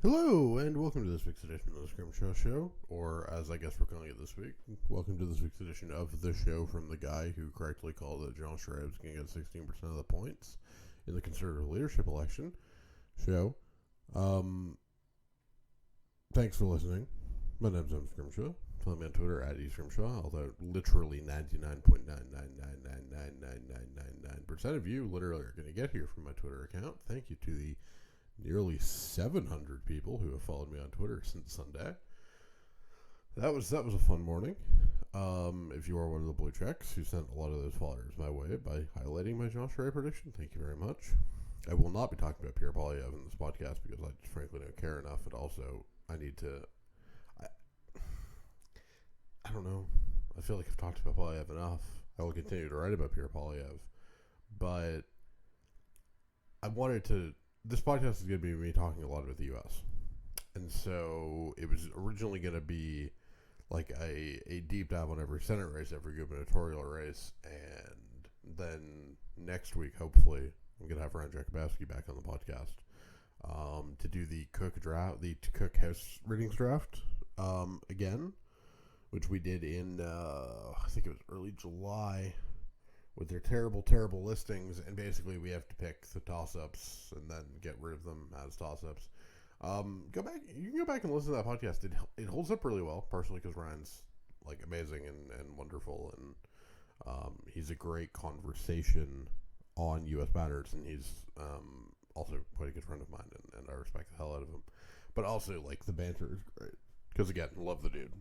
Hello, and welcome to this week's edition of the Scrimshaw Show, or as I guess we're calling it this week, welcome to this week's edition of the show from the guy who correctly called that John Schreiber was going to get 16% of the points in the Conservative leadership election show. Thanks for listening. My name's Scrimshaw. Follow me on Twitter at EScrimshaw, although literally 99.999999999% of you literally are going to get here from my Twitter account. Thank you to the nearly 700 people who have followed me on Twitter since Sunday. That was a fun morning. If you are one of the blue checks who sent a lot of those followers my way by highlighting my Josh Ray prediction, thank you very much. I will not be talking about Pierre Poilievre in this podcast because I just frankly don't care enough, and also I need to... I don't know. I feel like I've talked about Poilievre enough. I will continue to write about Pierre Poilievre, but I wanted to... This podcast is going to be me talking a lot about the U.S. And so it was originally going to be like a deep dive on every Senate race, every gubernatorial race. And then next week, hopefully, I'm going to have Ryan Jakubowski back on the podcast to do the Cook House ratings draft again, which we did in, I think it was early July, with their terrible, terrible listings, and basically we have to pick the toss-ups and then get rid of them as toss-ups. You can go back and listen to that podcast. It holds up really well, partially because Ryan's like amazing and wonderful, and he's a great conversation on U.S. matters, and he's also quite a good friend of mine, and I respect the hell out of him. But also, like, the banter is great, because again, love the dude.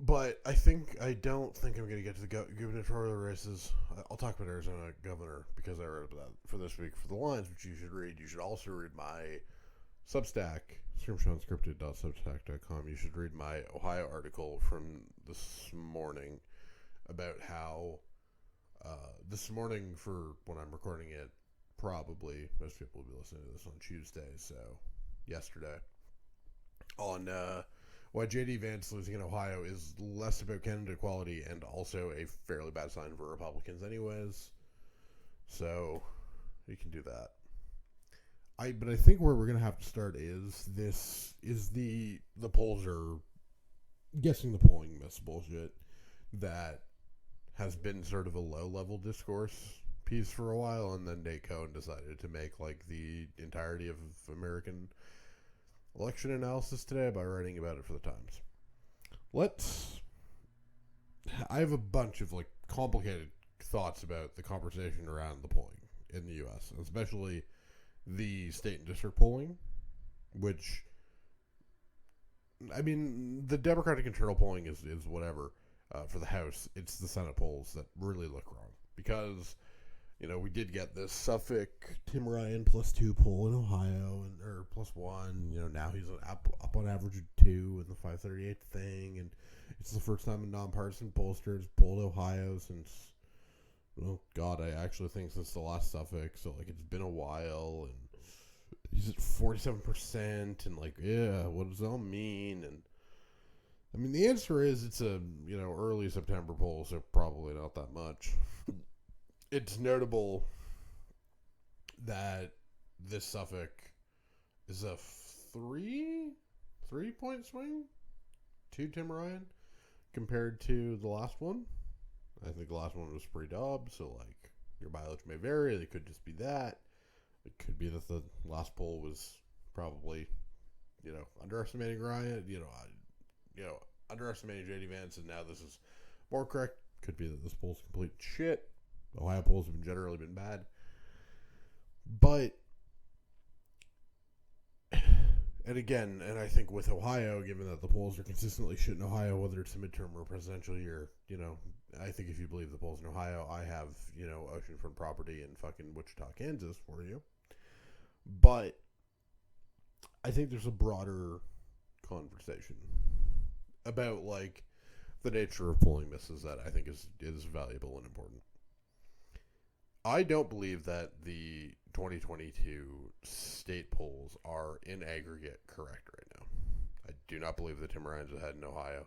But I don't think I'm going to get to the gubernatorial races. I'll talk about Arizona governor because I wrote about that for this week for the lines, which you should read. You should also read my Substack, scrimshawunscripted.substack.com. You should read my Ohio article from this morning about how this morning, for when I'm recording it, probably most people will be listening to this on Tuesday, so yesterday, on why J.D. Vance losing in Ohio is less about candidate equality and also a fairly bad sign for Republicans anyways. So, you can do that. But I think where we're going to have to start is the polls are guessing the polling miss bullshit that has been sort of a low-level discourse piece for a while, and then Nate Cohn decided to make like the entirety of American election analysis today by writing about it for the Times. I have a bunch of like complicated thoughts about the conversation around the polling in the U.S., especially the state and district polling, which, I mean, the Democratic internal polling is whatever for the House. It's the Senate polls that really look wrong because, you know, we did get this Suffolk Tim Ryan +2 poll in Ohio, or +1. You know, now he's up on average of 2 in the 538 thing, and it's the first time a nonpartisan pollster has polled Ohio since, well, God, I actually think since the last Suffolk. So like it's been a while, and he's at 47%, and like, yeah, what does that all mean? And I mean, the answer is it's a early September poll, so probably not that much. It's notable that this Suffolk is a 3-point swing to Tim Ryan compared to the last one. I think the last one was pre-Dobbs, so like your mileage may vary. It could just be that. It could be that the last poll was probably, underestimating Ryan. Underestimating J.D. Vance, and now this is more correct. Could be that this poll's complete shit. Ohio polls have generally been bad. But, and again, and I think with Ohio, given that the polls are consistently shit in Ohio, whether it's a midterm or a presidential year, I think if you believe the polls in Ohio, I have, oceanfront property in fucking Wichita, Kansas for you. But I think there's a broader conversation about, like, the nature of polling misses that I think is valuable and important. I don't believe that the 2022 state polls are in aggregate correct right now. I do not believe that Tim Ryan's ahead in Ohio.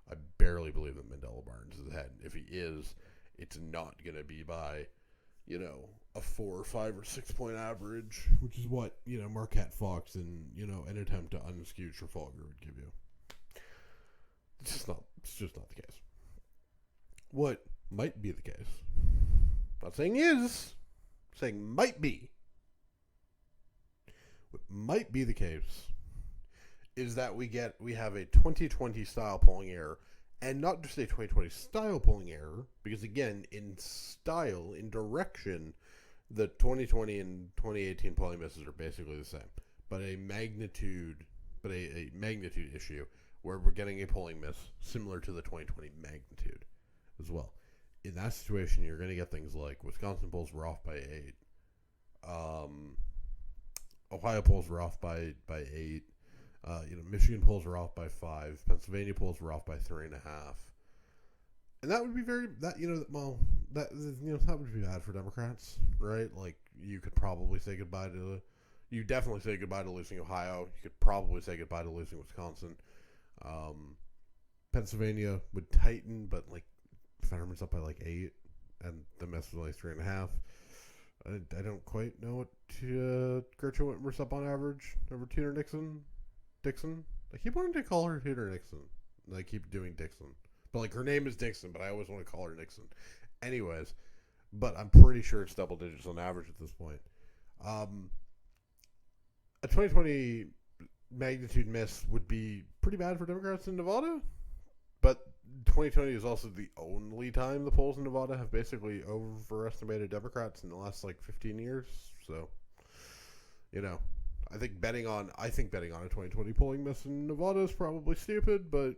I barely believe that Mandela Barnes is ahead. If he is, it's not going to be by a 4 or 5 or 6 point average, which is what, Marquette Fox and, an attempt to unskew Trafalgar would give you. It's just not the case. What might be the case, not saying is, saying might be. What might be the case is that we have a 2020 style polling error, and not just a 2020 style polling error, because again, in style, in direction, the 2020 and 2018 polling misses are basically the same, but a magnitude issue where we're getting a polling miss similar to the 2020 magnitude as well. In that situation, you're going to get things like Wisconsin polls were off by 8, Ohio polls were off by 8. Michigan polls were off by 5. Pennsylvania polls were off by 3.5. And that would be that would be bad for Democrats, right? Like, you could probably say goodbye to, you definitely say goodbye to losing Ohio. You could probably say goodbye to losing Wisconsin. Pennsylvania would tighten, but like Fetterman's up by like 8, and the miss was only 3.5. I don't quite know what Gretchen Whitmer's up on average over Tudor Dixon. I keep wanting to call her Tudor Nixon. And I keep doing Dixon. But like, her name is Dixon, but I always want to call her Nixon. Anyways, but I'm pretty sure it's double digits on average at this point. A 2020 magnitude miss would be pretty bad for Democrats in Nevada, but 2020 is also the only time the polls in Nevada have basically overestimated Democrats in the last like 15 years. So, I think betting on a 2020 polling miss in Nevada is probably stupid, but,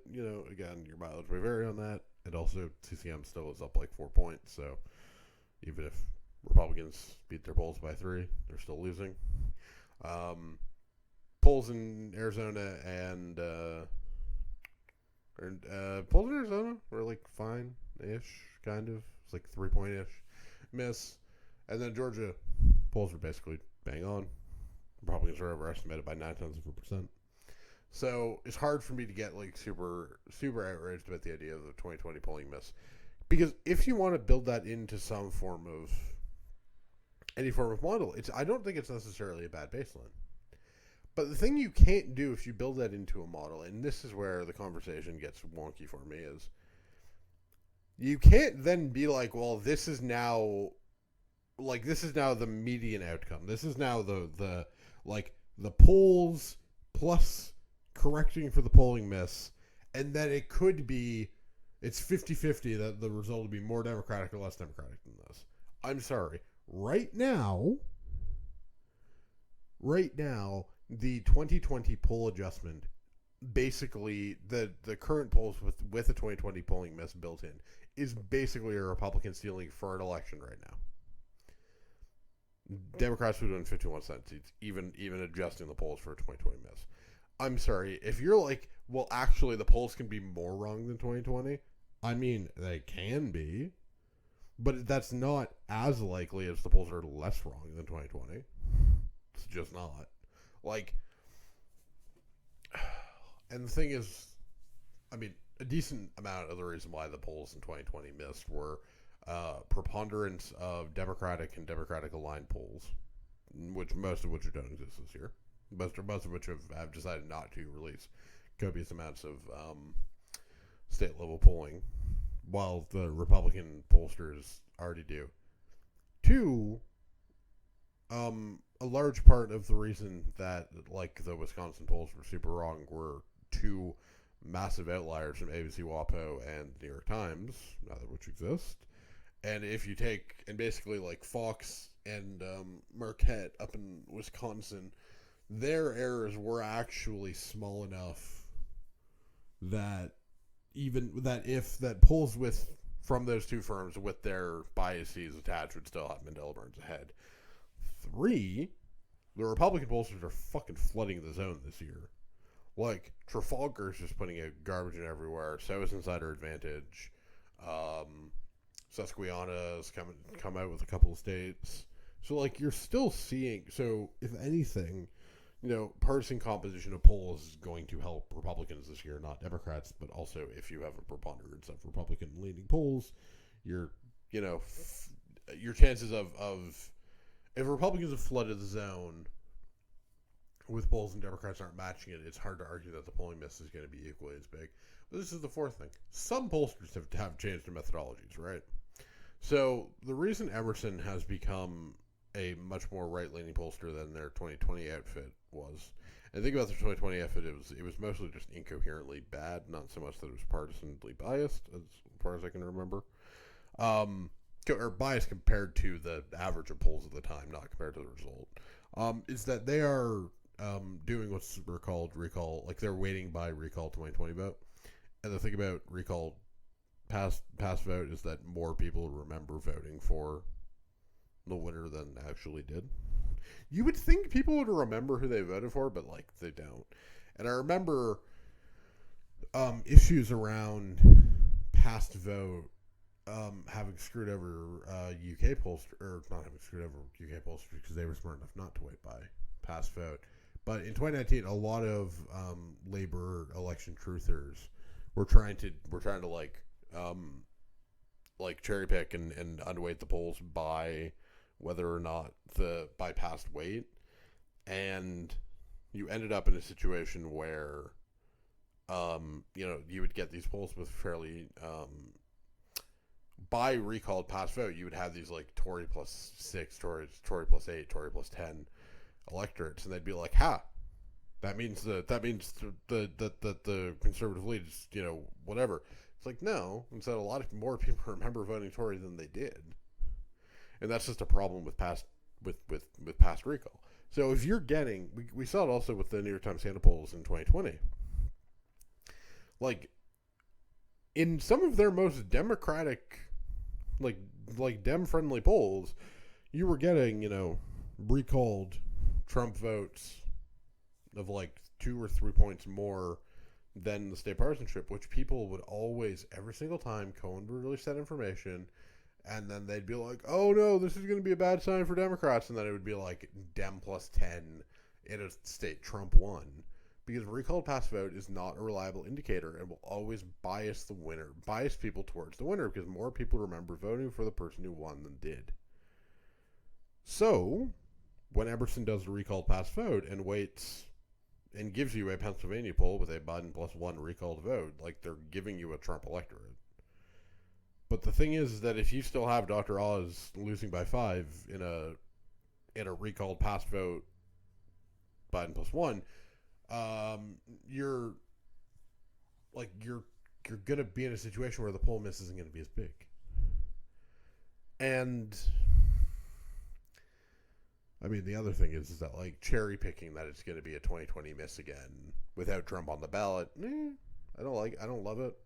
again, your mileage may vary on that. And also, CCM still is up like 4 points, so even if Republicans beat their polls by 3, they're still losing. Polls in Arizona and polls in Arizona were like fine-ish, kind of. It's like 3-point-ish miss. And then Georgia polls were basically bang on. Republicans are overestimated by 0.9%. So it's hard for me to get like super outraged about the idea of the 2020 polling miss, because if you want to build that into some form of model, I don't think it's necessarily a bad baseline. But the thing you can't do if you build that into a model, and this is where the conversation gets wonky for me, is you can't then be like, well, this is now the median outcome. This is now the polls plus correcting for the polling miss, and then it's 50-50 that the result will be more Democratic or less Democratic than this. I'm sorry. Right now, the 2020 poll adjustment, basically the current polls with the 2020 polling miss built in, is basically a Republican stealing for an election right now. Democrats would win 51 Senate seats, even adjusting the polls for a 2020 miss. I'm sorry, if you're like, well, actually the polls can be more wrong than 2020, I mean, they can be, but that's not as likely as the polls are less wrong than 2020. It's just not. Like, and the thing is, I mean, a decent amount of the reason why the polls in 2020 missed were preponderance of Democratic and Democratic-aligned polls, most of which don't exist this year. Most of which have decided not to release copious amounts of state-level polling, while the Republican pollsters already do. 2, a large part of the reason that, like, the Wisconsin polls were super wrong were 2 massive outliers from ABC WAPO and the New York Times, neither of which exist. And if you take, and basically like Fox and Marquette up in Wisconsin, their errors were actually small enough that polls from those 2 firms with their biases attached would still have Mandela Burns ahead. 3, the Republican pollsters are fucking flooding the zone this year. Like, Trafalgar's just putting out garbage in everywhere. So is Insider Advantage. Susquehanna's come out with a couple of states. So, like, you're still seeing... So, if anything, partisan composition of polls is going to help Republicans this year, not Democrats. But also, if you have a preponderance of Republican-leaning polls, you're, your chances of if Republicans have flooded the zone with polls and Democrats aren't matching it, it's hard to argue that the polling miss is going to be equally as big. But this is the fourth thing. Some pollsters have changed their methodologies, right? So the reason Emerson has become a much more right-leaning pollster than their 2020 outfit was, and think about their 2020 outfit, it was mostly just incoherently bad, not so much that it was partisanly biased, as far as I can remember. Or biased compared to the average of polls at the time, not compared to the result. Is that they are doing what's called recall, like they're waiting by recall 2020 vote. And the thing about recall past vote is that more people remember voting for the winner than actually did. You would think people would remember who they voted for, but like they don't. And I remember issues around past vote having screwed over UK pollsters, or not having screwed over UK pollsters because they were smart enough not to wait by past vote. But in 2019, a lot of Labour election truthers were trying to cherry pick and unweight the polls by whether or not by past weight, and you ended up in a situation where you would get these polls with fairly by recalled past vote, you would have these like Tory plus 6, Tory plus 8, Tory plus 10 electorates, and they'd be like, "Ha, that means the conservative lead is whatever." It's like, no, instead a lot of more people remember voting Tory than they did, and that's just a problem with past recall. So if you're getting, we saw it also with the New York Times Standard polls in 2020, like in some of their most democratic, like Dem-friendly polls, you were getting, recalled Trump votes of like 2 or 3 points more than the state partisanship, which people would always, every single time Cohen would release that information, and then they'd be like, "Oh no, this is going to be a bad sign for Democrats," and then it would be like Dem plus 10 in a state Trump won. Because recalled past vote is not a reliable indicator and will always bias people towards the winner, because more people remember voting for the person who won than did. So, when Emerson does a recalled past vote and waits and gives you a Pennsylvania poll with a Biden plus 1 recalled vote, like they're giving you a Trump electorate. But the thing is that if you still have Dr. Oz losing by 5 in a recalled past vote Biden plus 1, you're gonna be in a situation where the poll miss isn't gonna be as big. And I mean, the other thing is that like cherry picking that it's gonna be a 2020 miss again without Trump on the ballot, I don't love it.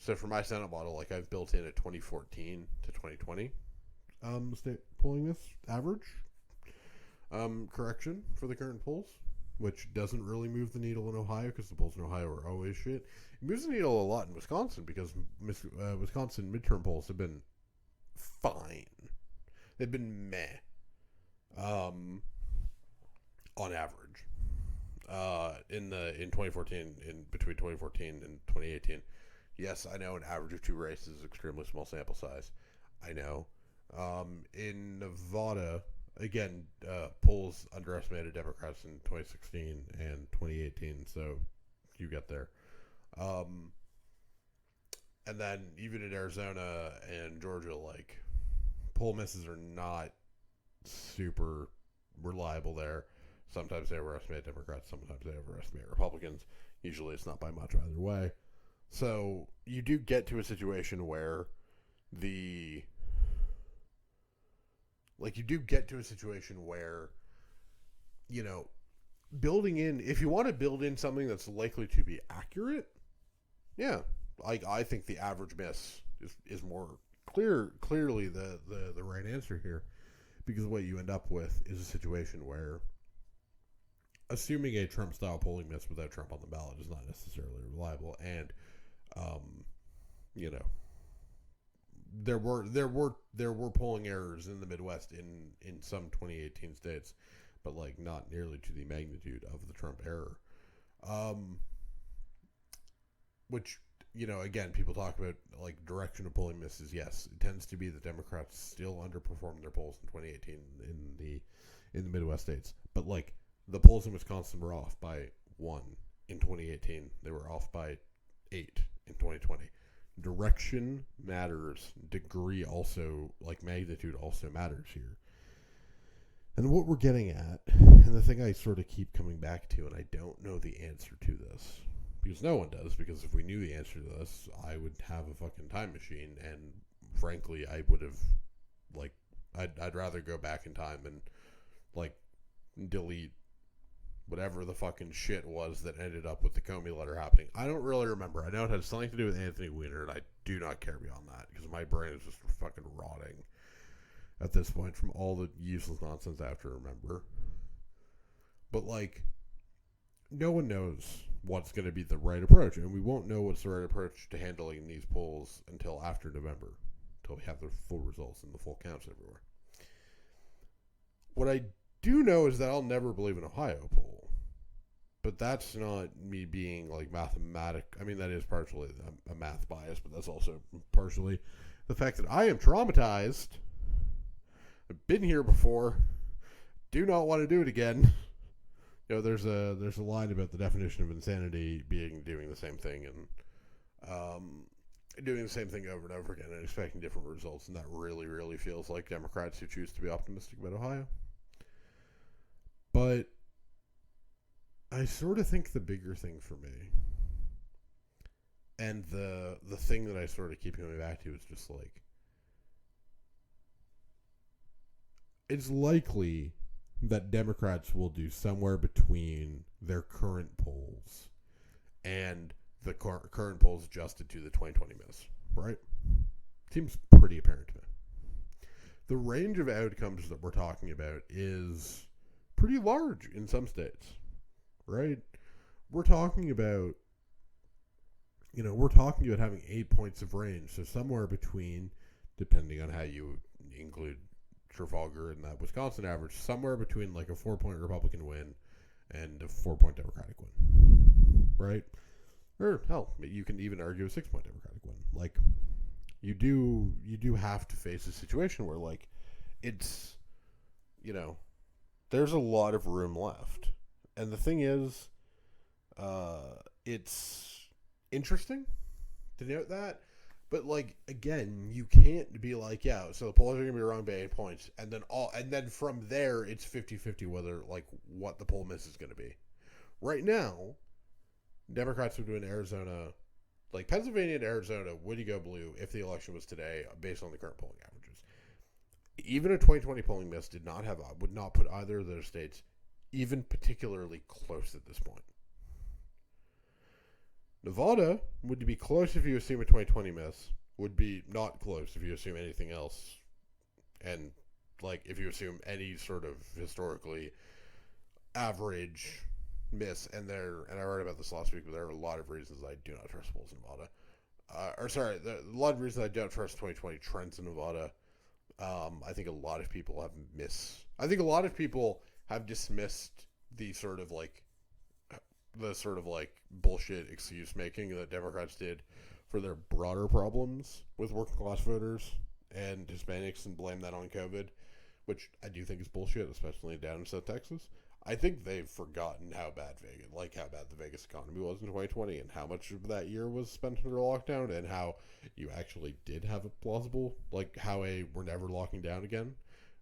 So for my Senate model, like I've built in a 2014 to 2020 state polling miss average correction for the current polls, which doesn't really move the needle in Ohio because the polls in Ohio are always shit. It moves the needle a lot in Wisconsin because Wisconsin midterm polls have been fine. They've been meh on average in 2014, between 2014 and 2018. Yes, I know an average of 2 races is extremely small sample size. I know. In Nevada, again, polls underestimated Democrats in 2016 and 2018, so you get there. And then even in Arizona and Georgia, like, poll misses are not super reliable there. Sometimes they overestimate Democrats, sometimes they overestimate Republicans. Usually it's not by much either way. So you do get to a situation where building in, if you want to build in something that's likely to be accurate, yeah, I think the average miss is more clearly the right answer here, because what you end up with is a situation where, assuming a Trump-style polling miss without Trump on the ballot is not necessarily reliable, and there were polling errors in the Midwest in some 2018 states, but like not nearly to the magnitude of the Trump error, which again, people talk about like direction of polling misses. Yes, it tends to be the Democrats still underperformed their polls in 2018 in the Midwest states. But like the polls in Wisconsin were off by 1 in 2018. They were off by 8 in 2020. Direction matters. Degree also, like magnitude, also matters here. And what we're getting at, and the thing I sort of keep coming back to, and I don't know the answer to this, because no one does, because if we knew the answer to this, I would have a fucking time machine, and frankly, I would have, like, I'd rather go back in time and, like, delete whatever the fucking shit was that ended up with the Comey letter happening. I don't really remember. I know it had something to do with Anthony Weiner, and I do not care beyond that, because my brain is just fucking rotting at this point from all the useless nonsense I have to remember. But, like, no one knows what's going to be the right approach, and we won't know what's the right approach to handling these polls until after November, until we have the full results and the full counts everywhere. What I do know is that I'll never believe an Ohio poll, but that's not me being like mathematic. I mean, that is partially a math bias, but that's also partially the fact that I am traumatized. I've been here before. Do not want to do it again. There's a line about the definition of insanity being doing the same thing and doing the same thing over and over again and expecting different results, and that really, really feels like Democrats who choose to be optimistic about Ohio. But I sort of think the bigger thing for me, and the thing that I sort of keep coming back to, is just like, it's likely that Democrats will do somewhere between their current polls and the current polls adjusted to the 2020 miss, right? Seems pretty apparent to me. The range of outcomes that we're talking about is pretty large in some states, right? We're talking about having 8 points of range, so somewhere between, depending on how you include Trafalgar and that Wisconsin average, somewhere between like a 4-point Republican win and a 4-point Democratic win, right? Or hell, you can even argue a 6-point Democratic win. Like, you do have to face a situation where, like, it's, there's a lot of room left. And the thing is, it's interesting to note that. But, like, again, you can't be like, yeah, so the polls are going to be wrong by 8 points, and then from there, it's 50-50 whether, like, what the poll miss is going to be. Right now, Democrats would do in Arizona, like, Pennsylvania and Arizona would go blue if the election was today, based on the current polling averages. Even a 2020 polling miss would not put either of those states even particularly close at this point. Nevada would be close if you assume a 2020 miss, would be not close if you assume anything else, and like if you assume any sort of historically average miss, and I wrote about this last week, but there are a lot of reasons I do not trust polls in Nevada. A lot of reasons I don't trust 2020 trends in Nevada. I think a lot of people have dismissed the sort of like bullshit excuse making that Democrats did for their broader problems with working class voters and Hispanics and blame that on COVID, which I do think is bullshit, especially down in South Texas. I think they've forgotten how bad the Vegas economy was in 2020 and how much of that year was spent under lockdown, and how you actually did have a plausible, like, we're never locking down again.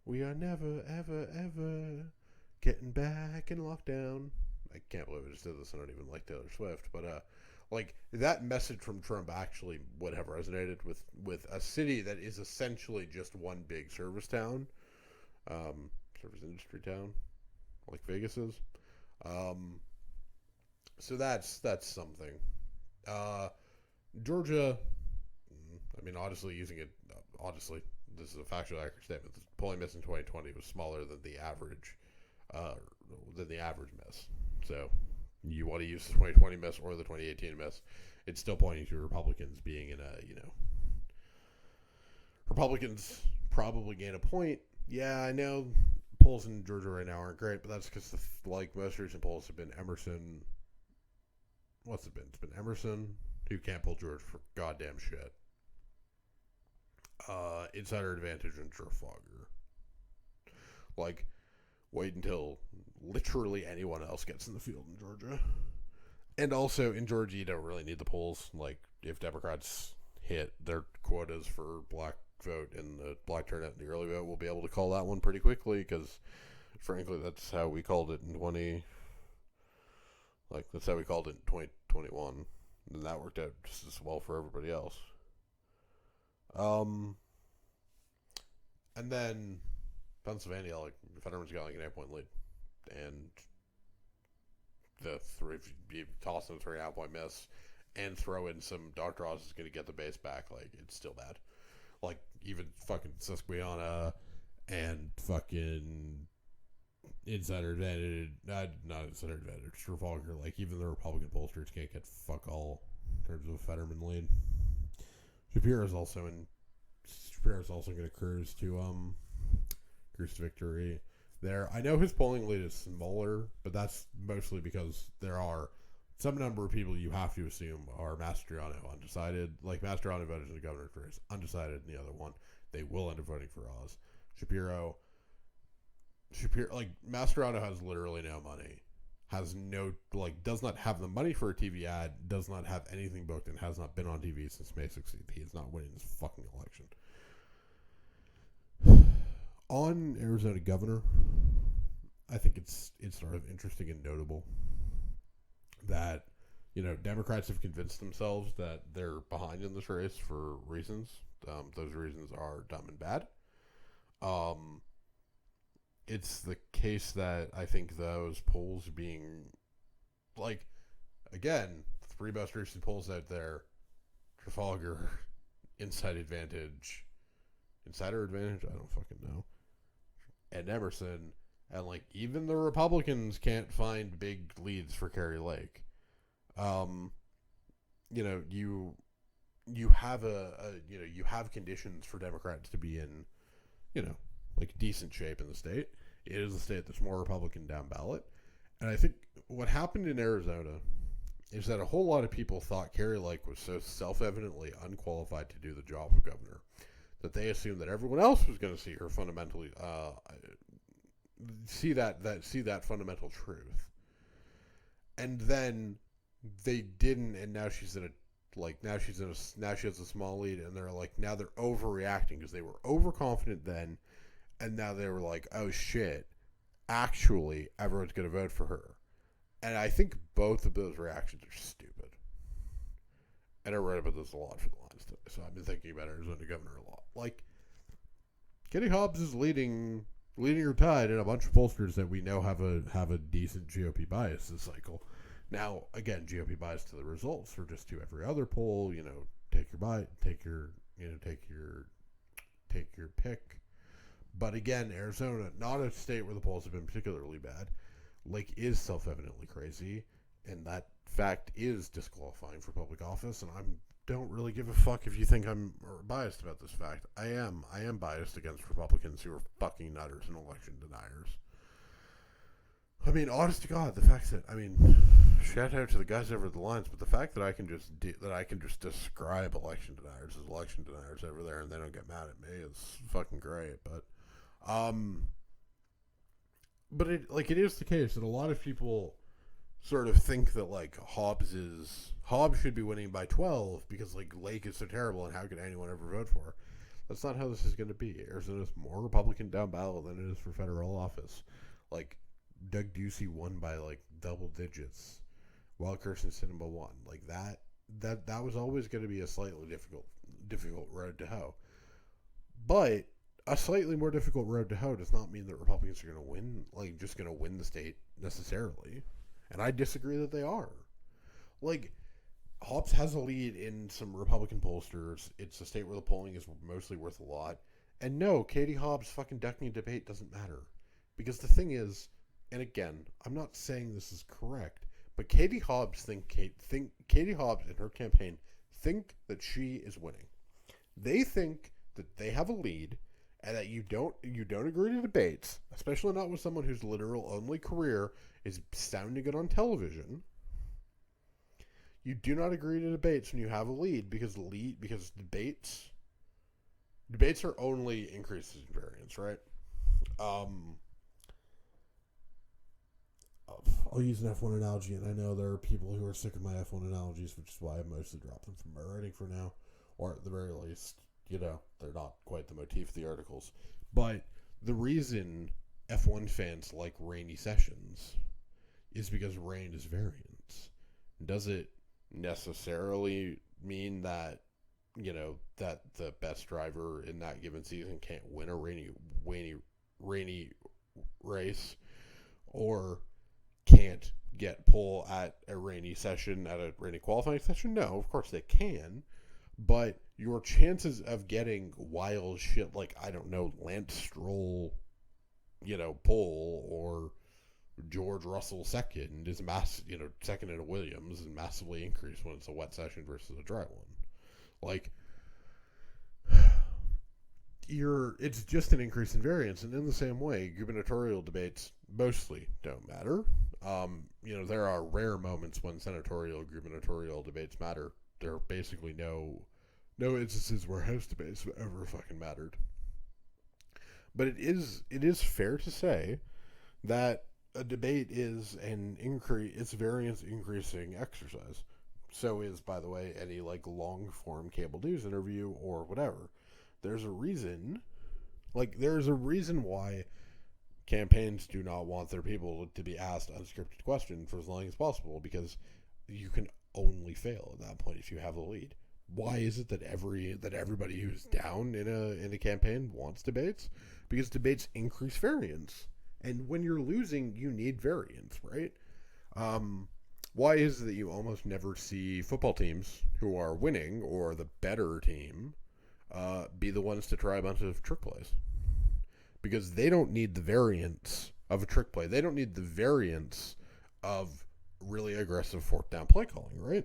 We are never, ever, ever getting back in lockdown. I can't believe I just did this. I don't even like Taylor Swift, but like, that message from Trump actually would have resonated with a city that is essentially just one big service town, service industry town, like Vegas is. So that's something. Georgia, I mean, honestly, this is a factually accurate statement. The polling miss in 2020 was smaller than the average miss. So you want to use the 2020 miss or the 2018 miss, it's still pointing to Republicans being in Republicans probably gain a point. Yeah, I know polls in Georgia right now aren't great, but that's because most recent polls have been Emerson. What's it been? It's been Emerson, who can't pull George for goddamn shit. Insider advantage and Trafalgar. Like, wait until literally anyone else gets in the field in Georgia. And also, in Georgia, you don't really need the polls. Like, if Democrats hit their quotas for black vote and the black turnout in the early vote, we'll be able to call that one pretty quickly, because, frankly, that's how we called it in 2021. And that worked out just as well for everybody else. And then Pennsylvania, like, Fetterman's got like an 8-point lead, and the three, if you toss in 3.5-point miss and throw in some Dr. Oz is going to get the base back, like, it's still bad. Like, even fucking Susquehanna and fucking insider advantage, not insider advantage, Trafalgar, like, even the Republican pollsters can't get fuck all in terms of a Fetterman lead. Shapiro's also going to cruise to victory there. I know his polling lead is smaller, but that's mostly because there are some number of people you have to assume are Mastriano undecided. Like, Mastriano voted in the governor's race, undecided in the other one. They will end up voting for Oz. Shapiro, like, Mastriano has literally no money. Has no, like, does not have the money for a TV ad, does not have anything booked, and has not been on TV since May 16th. He is not winning this fucking election. On Arizona governor, I think it's sort of interesting and notable that, you know, Democrats have convinced themselves that they're behind in this race for reasons. Those reasons are dumb and bad. It's the case that I think those polls being, like, again, three most recent polls out there, Trafalgar, insider advantage, I don't fucking know, and Emerson, and, like, even the Republicans can't find big leads for Kari Lake. You know, you have you have conditions for Democrats to be in, you know, like, decent shape in the state. It is a state that's more Republican down ballot. And I think what happened in Arizona is that a whole lot of people thought Kari Lake was so self-evidently unqualified to do the job of governor that they assumed that everyone else was going to see her fundamentally see that fundamental truth. And then they didn't, and now she has a small lead, and they're like, now they're overreacting because they were overconfident then. And now they were like, oh shit, actually, everyone's going to vote for her. And I think both of those reactions are stupid. And I wrote about this a lot for the lines today, so I've been thinking about Arizona governor a lot. Like, Katie Hobbs is leading her tide in a bunch of pollsters that we know have a decent GOP bias this cycle. Now, again, GOP bias to the results are just to every other poll. You know, take your pick. But again, Arizona, not a state where the polls have been particularly bad. Lake is self-evidently crazy, and that fact is disqualifying for public office, and I don't really give a fuck if you think I'm biased about this fact. I am biased against Republicans who are fucking nutters and election deniers. I mean, honest to God, the fact that, I mean, shout out to the guys over the lines, but the fact that I can just describe election deniers as election deniers over there and they don't get mad at me is fucking great. But it is the case that a lot of people sort of think that, like, Hobbs should be winning by 12 because, like, Lake is so terrible and how could anyone ever vote for her? That's not how this is going to be. Arizona's more Republican down ballot than it is for federal office. Like, Doug Ducey won by, like, double digits while Kirsten Sinema won. Like, that was always going to be a slightly difficult road to hoe. But a slightly more difficult road to hoe does not mean that Republicans are going to win, like, just going to win the state necessarily. And I disagree that they are. Like, Hobbs has a lead in some Republican pollsters. It's a state where the polling is mostly worth a lot. And no, Katie Hobbs fucking ducking a debate doesn't matter. Because the thing is, and again, I'm not saying this is correct, but Katie Hobbs Katie Hobbs and her campaign think that she is winning. They think that they have a lead and that you don't agree to debates, especially not with someone whose literal only career is sounding it on television. You do not agree to debates when you have a lead because debates are only increases in variance, right? I'll use an F1 analogy, and I know there are people who are sick of my F1 analogies, which is why I mostly dropped them from my writing for now, or at the very least, they're not quite the motif of the articles. But the reason F1 fans like rainy sessions is because rain is variance. Does it necessarily mean that, that the best driver in that given season can't win a rainy race, or can't get pole at a rainy session, at a rainy qualifying session? No, of course they can, but your chances of getting wild shit like, I don't know, Lance Stroll, pole, or George Russell second is second in a Williams is massively increased when it's a wet session versus a dry one. Like, it's just an increase in variance, and in the same way, gubernatorial debates mostly don't matter. There are rare moments when senatorial, gubernatorial debates matter. There are basically no instances where House debates have ever fucking mattered. But it is fair to say that a debate is it's variance increasing exercise. So is, by the way, any long form cable news interview or whatever. There's a reason why campaigns do not want their people to be asked unscripted questions for as long as possible, because you can only fail at that point if you have a lead. Why is it that everybody who's down in a campaign wants debates? Because debates increase variance, and when you're losing, you need variance, right? Why is it that you almost never see football teams who are winning, or the better team, be the ones to try a bunch of trick plays? Because they don't need the variance of a trick play. They don't need the variance of really aggressive fourth down play calling, right?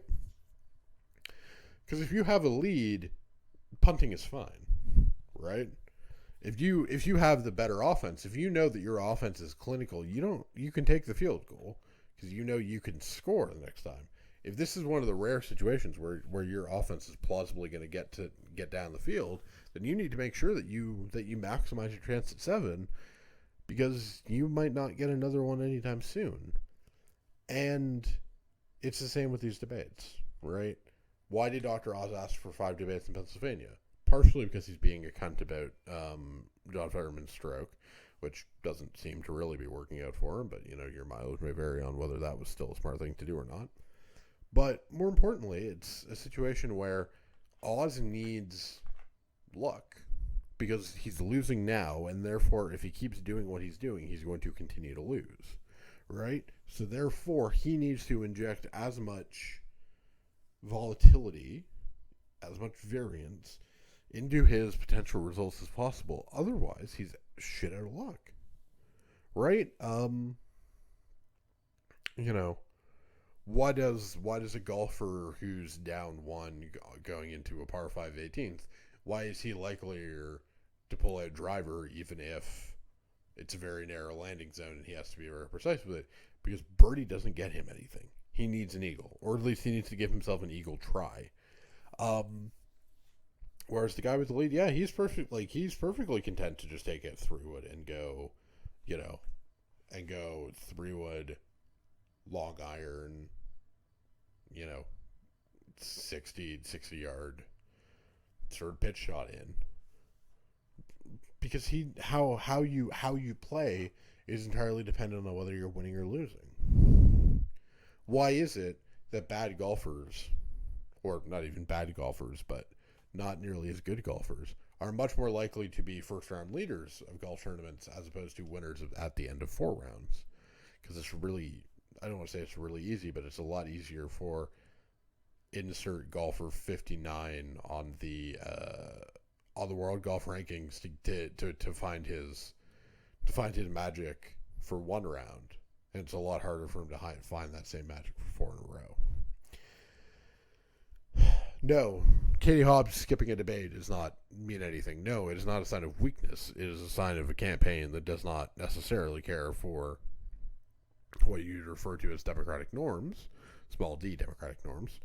Because if you have a lead, punting is fine, right? If you have the better offense, if you know that your offense is clinical, you can take the field goal because you can score the next time. If this is one of the rare situations where your offense is plausibly going to get down the field, then you need to make sure that you maximize your chance at 7, because you might not get another one anytime soon. And it's the same with these debates, right? Why did Dr. Oz ask for 5 debates in Pennsylvania? Partially because he's being a cunt about John Fetterman's stroke, which doesn't seem to really be working out for him, but your mileage may vary on whether that was still a smart thing to do or not. But more importantly, it's a situation where Oz needs luck, because he's losing now, and therefore if he keeps doing what he's doing, he's going to continue to lose, right? So therefore he needs to inject as much volatility, as much variance into his potential results as possible. Otherwise, he's shit out of luck, right? Why does a golfer who's down 1 going into a par 5 18th, why is he likelier to pull out driver even if it's a very narrow landing zone and he has to be very precise with it? Because birdie doesn't get him anything. He needs an eagle, or at least he needs to give himself an eagle try. Whereas the guy with the lead, yeah, he's perfectly content to just take it 3-wood and go, and go 3-wood, long iron, 60 yard third pitch shot in. Because how you play is entirely dependent on whether you're winning or losing. Why is it that bad golfers, or not even bad golfers, but not nearly as good golfers, are much more likely to be first-round leaders of golf tournaments as opposed to winners at the end of 4 rounds? Because it's really, I don't want to say it's really easy, but it's a lot easier for insert golfer 59 on the world golf rankings to find his magic for 1 round, and it's a lot harder for him to find that same magic for 4 in a row. No, Katie Hobbs skipping a debate does not mean anything. No, it is not a sign of weakness. It is a sign of a campaign that does not necessarily care for what you'd refer to as democratic norms, small d, democratic norms.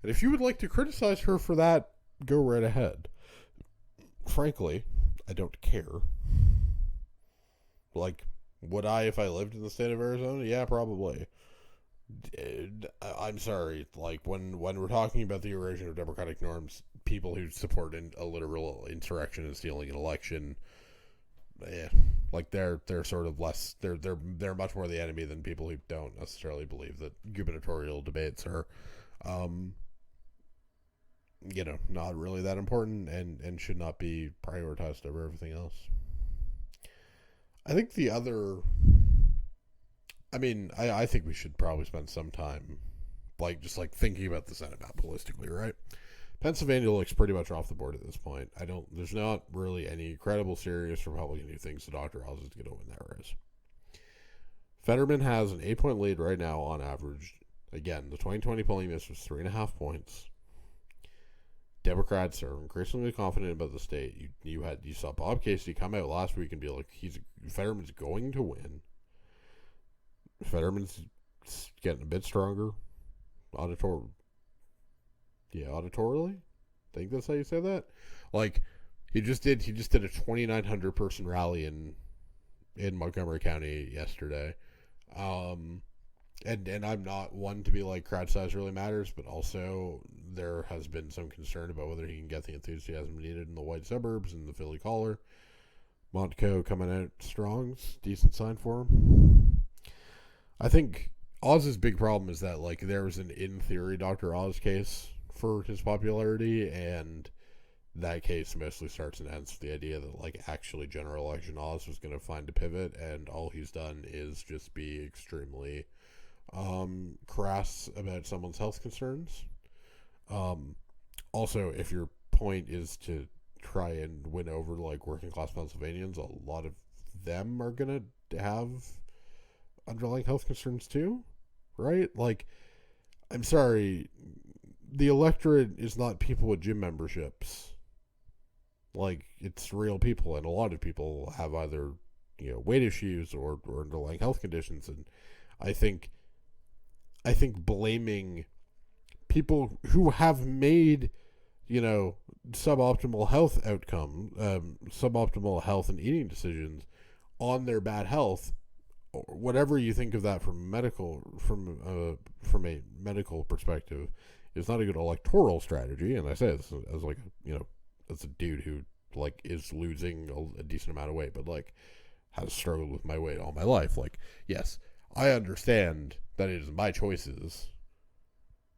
And if you would like to criticize her for that, go right ahead. Frankly, I don't care. Like, would I if I lived in the state of Arizona? Yeah, probably. I'm sorry. Like, when we're talking about the erosion of democratic norms, people who support a literal insurrection and stealing an election, like they're sort of less. They're much more the enemy than people who don't necessarily believe that gubernatorial debates are, not really that important and should not be prioritized over everything else. I think the other, I think we should probably spend some time, just thinking about the Senate map holistically, right? Pennsylvania looks pretty much off the board at this point. There's not really any credible, serious Republican who thinks that Dr. Oz is going to win that race. Fetterman has an 8-point lead right now on average. Again, the 2020 polling miss was 3.5 points. Democrats are increasingly confident about the state. You saw Bob Casey come out last week and be like, Fetterman's going to win. Fetterman's getting a bit stronger. Auditorially. I think that's how you say that. Like, he just did a 2,900 person rally in Montgomery County yesterday. And I'm not one to be like crowd size really matters, but also there has been some concern about whether he can get the enthusiasm needed in the white suburbs and the Philly collar. Montco coming out strong, decent sign for him. I think Oz's big problem is that there was an in theory Dr. Oz case for his popularity, and that case mostly starts and ends with the idea that actually general election Oz was going to find a pivot, and all he's done is just be extremely crass about someone's health concerns. Also, if your point is to try and win over working class Pennsylvanians, a lot of them are gonna have underlying health concerns too, right? I'm sorry, the electorate is not people with gym memberships. It's real people, and a lot of people have either weight issues or underlying health conditions, and I think blaming people who have made, suboptimal health suboptimal health and eating decisions on their bad health, or whatever you think of that from a medical perspective, is not a good electoral strategy. And I say this as as a dude who is losing a decent amount of weight, but has struggled with my weight all my life. Yes, I understand that it is my choices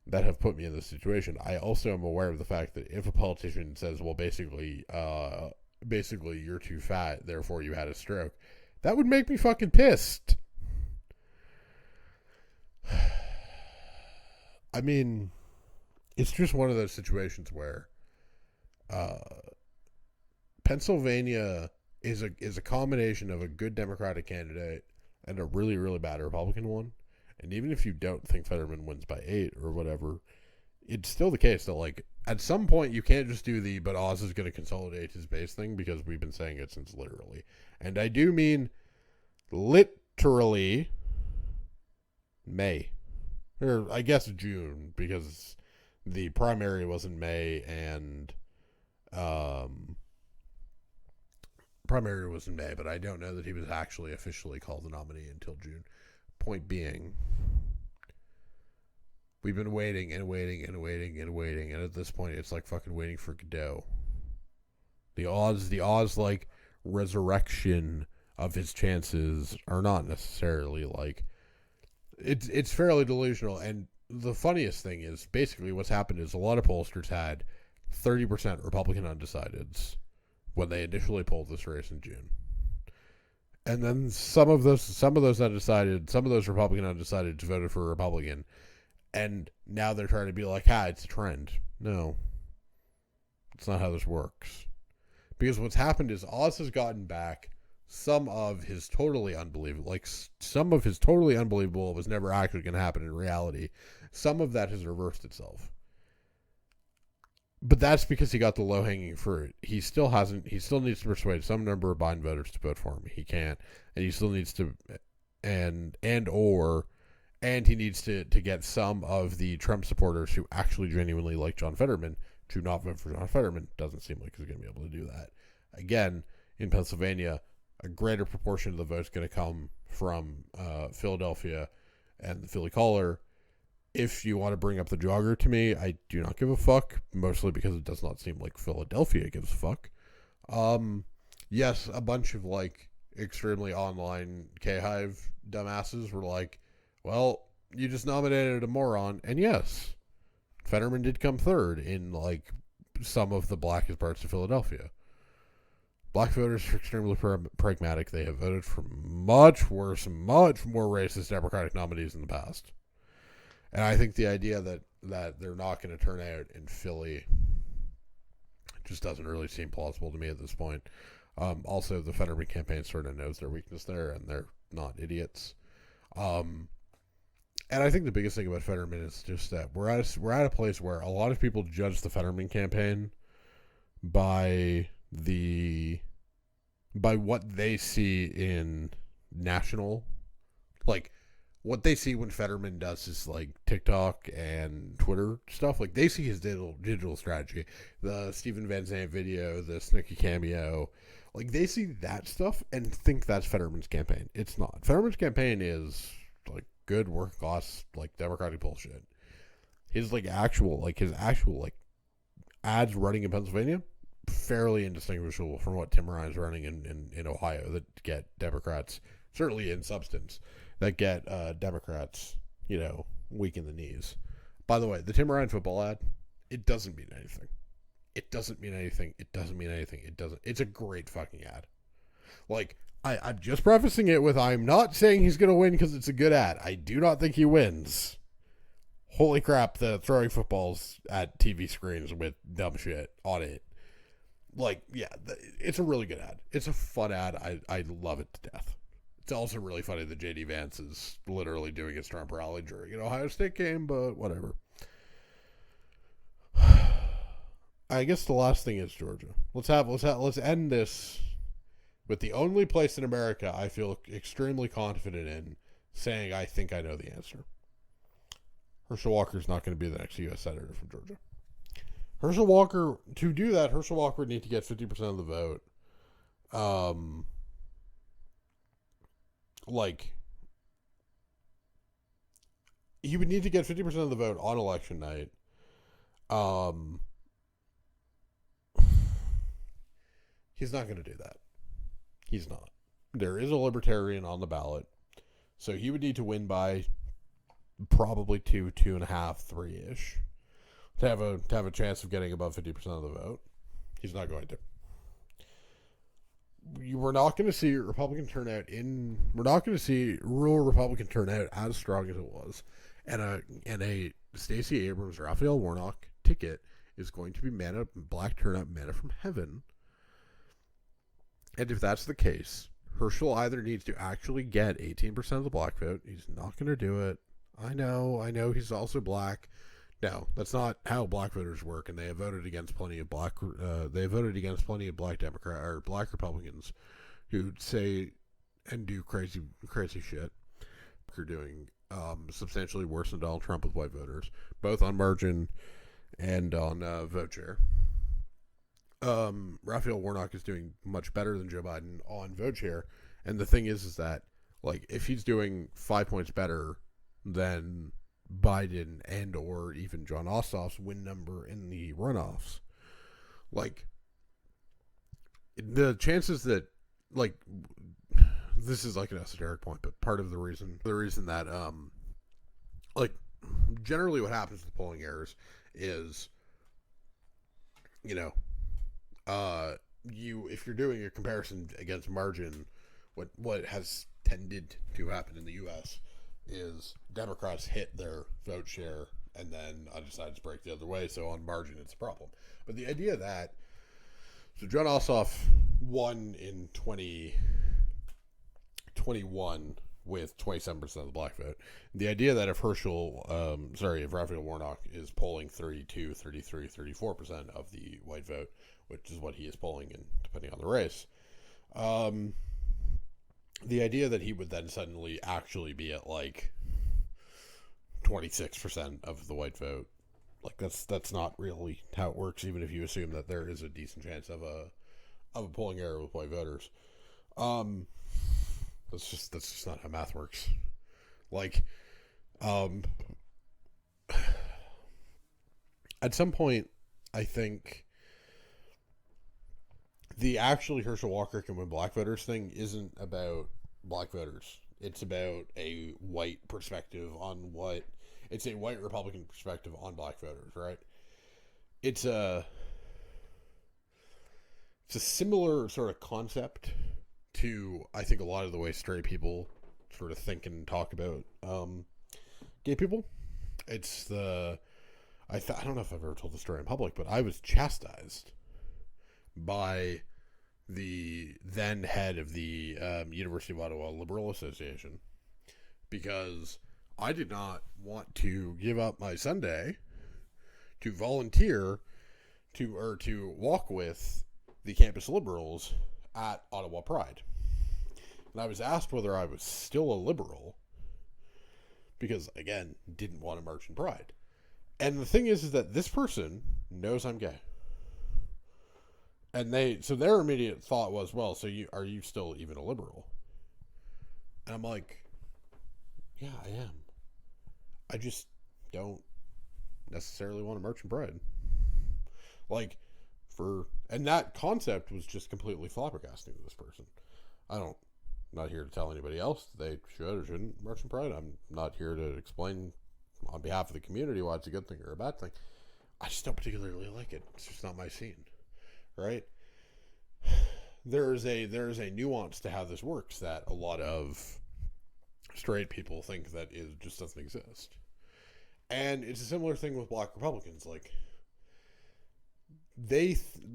that have put me in this situation. I also am aware of the fact that if a politician says, well, basically you're too fat, therefore you had a stroke, that would make me fucking pissed. It's just one of those situations where Pennsylvania is a combination of a good Democratic candidate and a really, really bad Republican one. And even if you don't think Fetterman wins by 8 or whatever, it's still the case that at some point you can't just do but Oz is going to consolidate his base thing, because we've been saying it since literally. And I do mean literally May. Or I guess June, because the primary was in May and primary was in May, but I don't know that he was actually officially called the nominee until June. Point being, we've been waiting and waiting and waiting and waiting, and at this point it's fucking waiting for Godot. The Oz resurrection of his chances are not necessarily it's fairly delusional. And the funniest thing is, basically what's happened is a lot of pollsters had 30% Republican undecideds when they initially polled this race in June. And then some of those Republican undecideds voted for a Republican, and now they're trying to be it's a trend. No, it's not how this works. Because what's happened is Oz has gotten back some of his totally unbelievable, was never actually going to happen in reality. Some of that has reversed itself. But that's because he got the low-hanging fruit. He still needs to persuade some number of Biden voters to vote for him. He can't. And he still needs to, and And he needs to get some of the Trump supporters who actually genuinely like John Fetterman to not vote for John Fetterman. Doesn't seem like he's going to be able to do that. Again, in Pennsylvania, a greater proportion of the vote's going to come from Philadelphia and the Philly caller. If you want to bring up the jogger to me, I do not give a fuck, mostly because it does not seem like Philadelphia gives a fuck. Yes, a bunch of like extremely online K-Hive dumbasses were like, well, you just nominated a moron. And yes, Fetterman did come third in like some of the blackest parts of Philadelphia. Black voters are extremely pragmatic. They have voted for much worse, much more racist Democratic nominees in the past. And I think the idea that they're not going to turn out in Philly just doesn't really seem plausible to me at this point. Also, the Fetterman campaign sort of knows their weakness there, and they're not idiots. And I think the biggest thing about Fetterman is just that we're at a place where a lot of people judge the Fetterman campaign by what they see in national, like what they see when Fetterman does his like TikTok and Twitter stuff. Like they see his digital strategy, the Steven Van Zandt video, the Snooki cameo. Like they see that stuff and think that's Fetterman's campaign. It's not. Fetterman's campaign is like good working class like Democratic bullshit. His actual ads running in Pennsylvania, fairly indistinguishable from what Tim Ryan's running in Ohio that get Democrats, certainly in substance, that get Democrats, weak in the knees. By the way, the Tim Ryan football ad, it doesn't mean anything. It doesn't mean anything. It doesn't mean anything. It doesn't. It's a great fucking ad. Like, I'm just prefacing it with, I'm not saying he's going to win because it's a good ad. I do not think he wins. Holy crap, the throwing footballs at TV screens with dumb shit on it. Like, yeah, it's a really good ad. It's a fun ad. I love it to death. It's also really funny that J.D. Vance is literally doing his Trump rally during an Ohio State game, but whatever. I guess the last thing is Georgia. Let's end this with the only place in America I feel extremely confident in saying I think I know the answer. Herschel Walker's not going to be the next U.S. Senator from Georgia. Herschel Walker, to do that, Herschel Walker would need to get 50% of the vote. He would need to get 50% of the vote on election night. He's not going to do that. He's not. There is a libertarian on the ballot, so he would need to win by probably 2.5, 3-ish to have a chance of getting above 50% of the vote. He's not going to. We're not going to see Republican turnout we're not going to see rural Republican turnout as strong as it was, and a Stacey Abrams Raphael Warnock ticket is going to be black turnout manna from heaven. And if that's the case, Herschel either needs to actually get 18% of the black vote. He's not going to do it. I know he's also black. No, that's not how black voters work, and they have voted against plenty of black Democrat or black Republicans who say and do crazy shit. They're doing substantially worse than Donald Trump with white voters, both on margin and on vote share. Raphael Warnock is doing much better than Joe Biden on vote share, and the thing is that if he's doing 5 points better than Biden and or even John Ossoff's win number in the runoffs, the chances that this is an esoteric point, but part of the reason that generally what happens with polling errors is if you're doing a comparison against margin, what has tended to happen in the U.S. is Democrats hit their vote share and then other sides break the other way. So on margin, it's a problem. But the idea that John Ossoff won in 2021 with 27% of the black vote. The idea that if Raphael Warnock is polling 32, 33, 34% of the white vote, which is what he is polling in, depending on the race, the idea that he would then suddenly actually be at 26% of the white vote. Like that's not really how it works, even if you assume that there is a decent chance of a polling error with white voters. That's just not how math works. Like, at some point, I think the actually Herschel Walker can win black voters thing isn't about black voters. It's about a white perspective on what... It's a white Republican perspective on black voters, right? It's a similar sort of concept to, I think, a lot of the way straight people sort of think and talk about gay people. It's the... I don't know if I've ever told the story in public, but I was chastised by the then head of the University of Ottawa Liberal Association because I did not want to give up my Sunday to volunteer to walk with the campus liberals at Ottawa Pride. And I was asked whether I was still a liberal because, again, didn't want to march in Pride. And the thing is that this person knows I'm gay. And their immediate thought was, well, so are you still even a liberal? And I'm like, yeah, I am. I just don't necessarily want to march in Pride. Like, and that concept was just completely flabbergasting to this person. I'm not here to tell anybody else they should or shouldn't march in Pride. I'm not here to explain on behalf of the community why it's a good thing or a bad thing. I just don't particularly like it. It's just not my scene. Right? There is a nuance to how this works that a lot of straight people think that it just doesn't exist. And it's a similar thing with black Republicans. Like,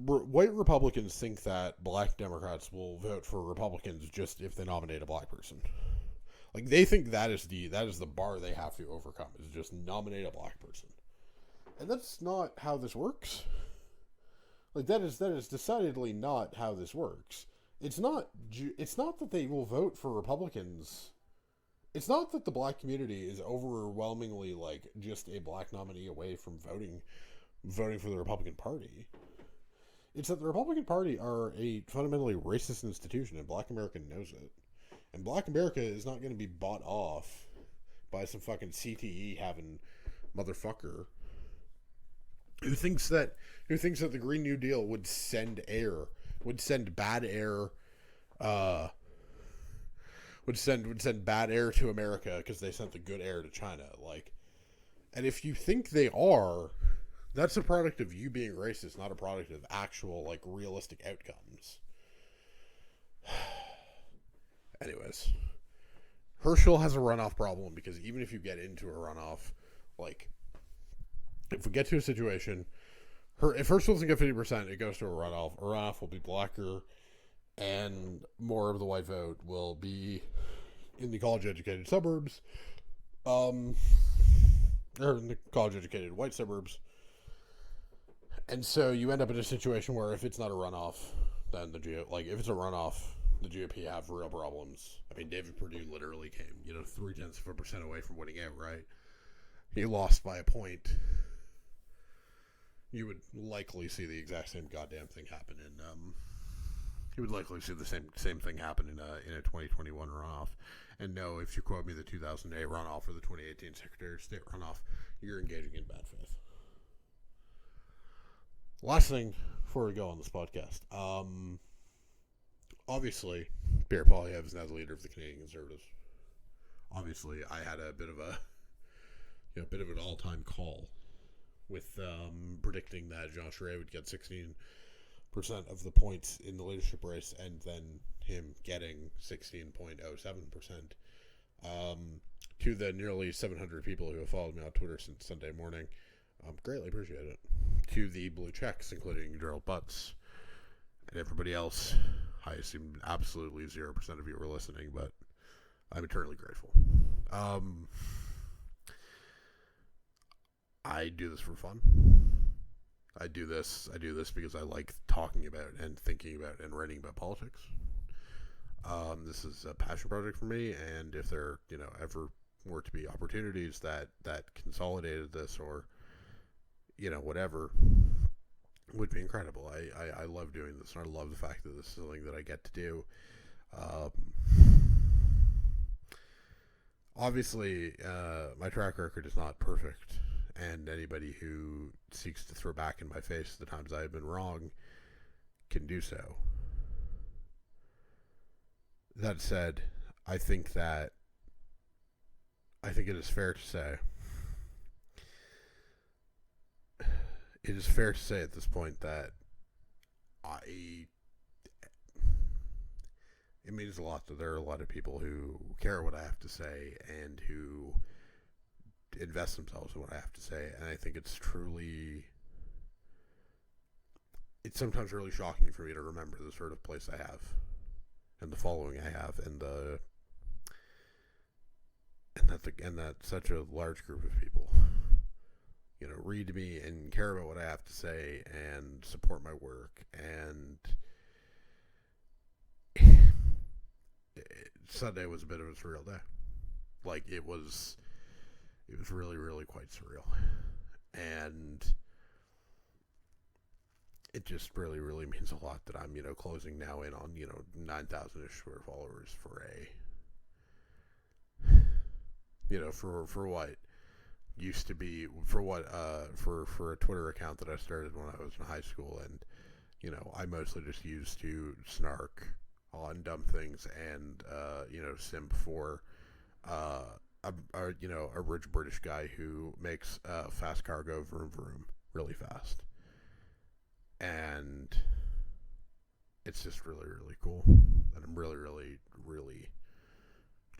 white Republicans think that black Democrats will vote for Republicans just if they nominate a black person. Like, they think that is the bar they have to overcome, is just nominate a black person. And that's not how this works. Like, that is decidedly not how this works. It's not that they will vote for Republicans. It's not that the black community is overwhelmingly, like, just a black nominee away from voting for the Republican Party. It's that the Republican Party are a fundamentally racist institution, and black America knows it. And black America is not going to be bought off by some fucking CTE having motherfucker who thinks that the Green New Deal would send bad air, would send bad air to America because they sent the good air to China. Like, and if you think they are, that's a product of you being racist, not a product of actual, like, realistic outcomes. Anyways, Herschel has a runoff problem because even if you get into a runoff, like, if we get to a situation, if Herschel doesn't get 50%, it goes to a runoff. A runoff will be blacker, and more of the white vote will be in the college-educated suburbs, or in the college-educated white suburbs. And so you end up in a situation where if it's not a runoff, then if it's a runoff, the GOP have real problems. I mean, David Perdue literally came, 0.3% away from winning out, right? He lost by a point. You would likely see the exact same goddamn thing happen you would likely see the same thing happen in a 2021 runoff. And no, if you quote me the 2008 runoff or the 2018 Secretary of State runoff, you're engaging in bad faith. Last thing before we go on this podcast. Obviously, Pierre Poilievre is now the leader of the Canadian Conservatives. Obviously, I had a bit of an all-time call with predicting that Jean Charest would get 16% of the points in the leadership race, and then him getting 16.07%. To the nearly 700 people who have followed me on Twitter since Sunday morning, greatly appreciate it. To the blue checks, including Gerald Butts and everybody else, I assume absolutely 0% of you were listening, but I'm eternally grateful. I do this for fun. I do this because I like talking about and thinking about and writing about politics. This is a passion project for me, and if there, ever were to be opportunities that consolidated this, or whatever, would be incredible. I love doing this, and I love the fact that this is something that I get to do. Obviously, my track record is not perfect, and anybody who seeks to throw back in my face the times I have been wrong can do so. That said, I think it is fair to say, at this point that it means a lot that there are a lot of people who care what I have to say and who invest themselves in what I have to say. And I think it's sometimes really shocking for me to remember the sort of place I have and the following I have, and that such a large group of people read me and care about what I have to say and support my work. And Sunday was a bit of a surreal day. Like, it was really, really quite surreal. And it just really, really means a lot that I'm, closing now in on, 9,000-ish Twitter followers for for what used to be, for a Twitter account that I started when I was in high school, and, I mostly just used to snark on dumb things and, simp for, a rich British guy who makes fast car go vroom vroom really fast. And it's just really, really cool. And I'm really, really, really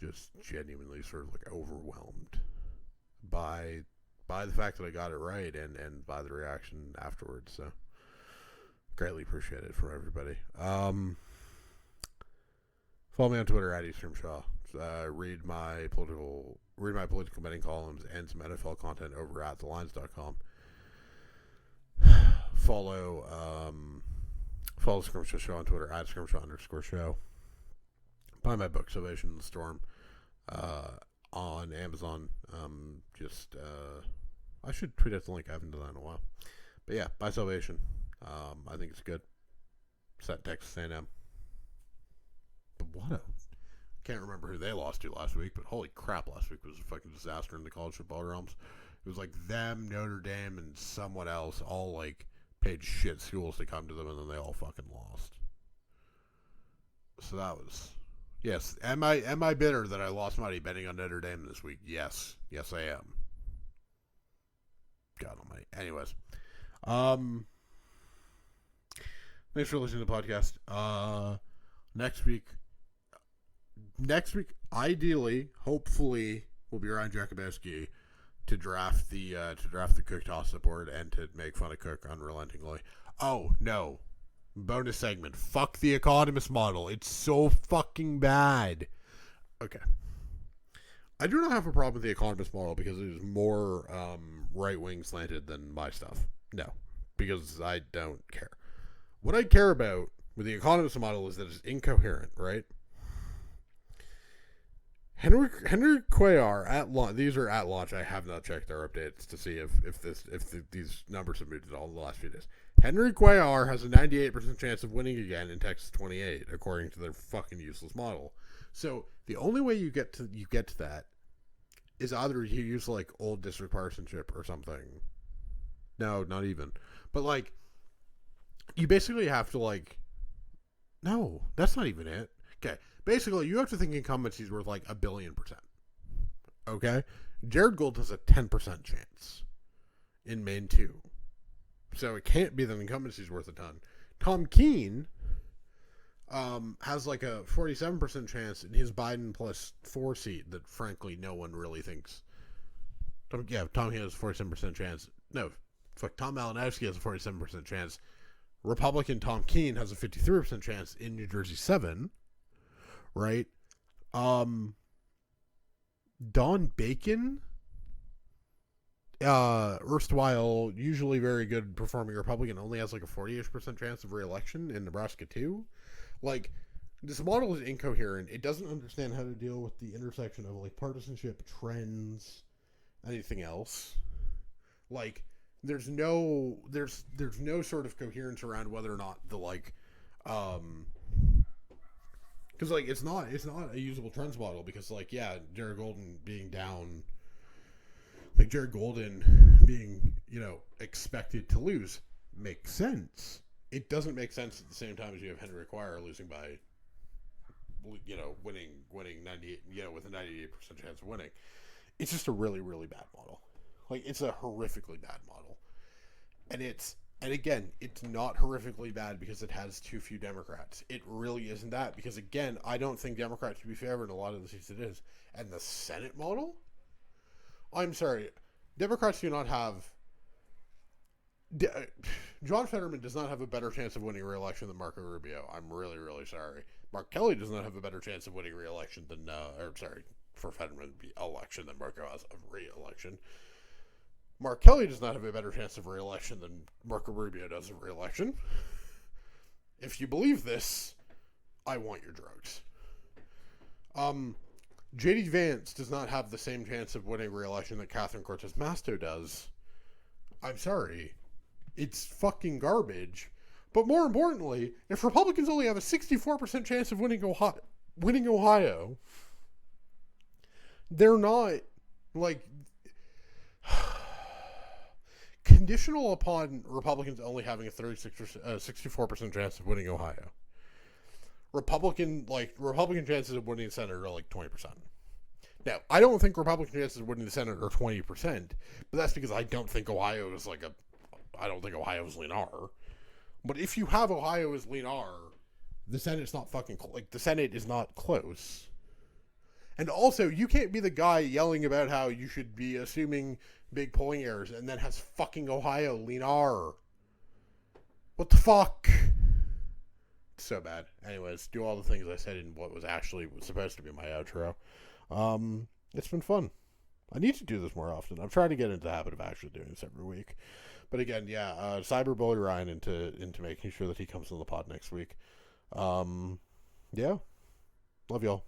just genuinely sort of like overwhelmed by the fact that I got it right, and by the reaction afterwards. So greatly appreciate it from everybody. Follow me on Twitter at EScrimshaw. Read my political betting columns and some NFL content over at thelines.com. Follow Scrimshaw Show on Twitter at Scrimshaw_show. Buy my book Salvation in the Storm on Amazon. I should tweet out the link. I haven't done that in a while. But yeah, buy Salvation. I think it's good. Set Texas A&M. But can't remember who they lost to last week, but holy crap, last week was a fucking disaster in the college football realms. It was like them, Notre Dame, and someone else all like paid shit schools to come to them, and then they all fucking lost. So that was, yes. Am I bitter that I lost money betting on Notre Dame this week? Yes I am. God almighty. Anyways, thanks for listening to the podcast. Next week, ideally, hopefully, will be Ryan Jakubowski to draft the Cook toss support and to make fun of Cook unrelentingly. Oh no, bonus segment. Fuck the economist model. It's so fucking bad. Okay, I do not have a problem with the economist model because it is more right wing slanted than my stuff. No, because I don't care. What I care about with the economist model is that it's incoherent, right? Henry Cuellar at launch. These are at launch. I have not checked their updates to see if these numbers have moved at all in the last few days. Henry Cuellar has a 98% chance of winning again in Texas 28, according to their fucking useless model. So the only way you get to that is either you use like old district partisanship or something. No, not even. But like, you basically have to like. No, that's not even it. Okay. Basically, you have to think incumbency's worth like 1 billion%. Okay? Jared Gold has a 10% chance in Maine 2. So it can't be that incumbency's worth a ton. Tom Keene has like a 47% chance in his Biden +4 seat that frankly no one really thinks. Tom Keene has a 47% chance. No, fuck, Tom Malinowski has a 47% chance. Republican Tom Keene has a 53% chance in New Jersey 7. Right? Don Bacon, erstwhile usually very good performing Republican, only has like a 40-ish% chance of re-election in Nebraska 2. Like, This model is incoherent. It doesn't understand how to deal with the intersection of like partisanship, trends, anything else. Like there's no sort of coherence around whether or not the like because like it's not a usable trends model because like yeah, Jared Golden being down, like Jared Golden being, you know, expected to lose makes sense. It doesn't make sense at the same time as you have Henry Quire losing by, you know, winning 98, you know, with a 98% chance of winning. It's just a really, really bad model. Like, it's a horrifically bad model. And again, it's not horrifically bad because it has too few Democrats. It really isn't that because, again, I don't think Democrats should be favored in a lot of the seats it is. And the Senate model? I'm sorry. Democrats do not have... John Fetterman does not have a better chance of winning re-election than Marco Rubio. I'm really, really sorry. Mark Kelly does not have a better chance of winning re-election than... for Fetterman to be election than Marco has of re-election. Mark Kelly does not have a better chance of re-election than Marco Rubio does of re-election. If you believe this, I want your drugs. J.D. Vance does not have the same chance of winning re-election that Catherine Cortez Masto does. I'm sorry. It's fucking garbage. But more importantly, if Republicans only have a 64% chance of winning Ohio, they're not, like... conditional upon Republicans only having a 64% chance of winning Ohio. Republican chances of winning the Senate are like 20%. Now, I don't think Republican chances of winning the Senate are 20%, but that's because I don't think Ohio is I don't think Ohio is lean R. But if you have Ohio as lean R, the Senate's not the Senate is not close. And also, you can't be the guy yelling about how you should be assuming big polling errors and then has fucking Ohio lean R. What the fuck? It's so bad. Anyways, do all the things I said in what was supposed to be my outro. It's been fun. I need to do this more often. I'm trying to get into the habit of actually doing this every week. But again, yeah, cyberbully Ryan into making sure that he comes on the pod next week. Yeah. Love y'all.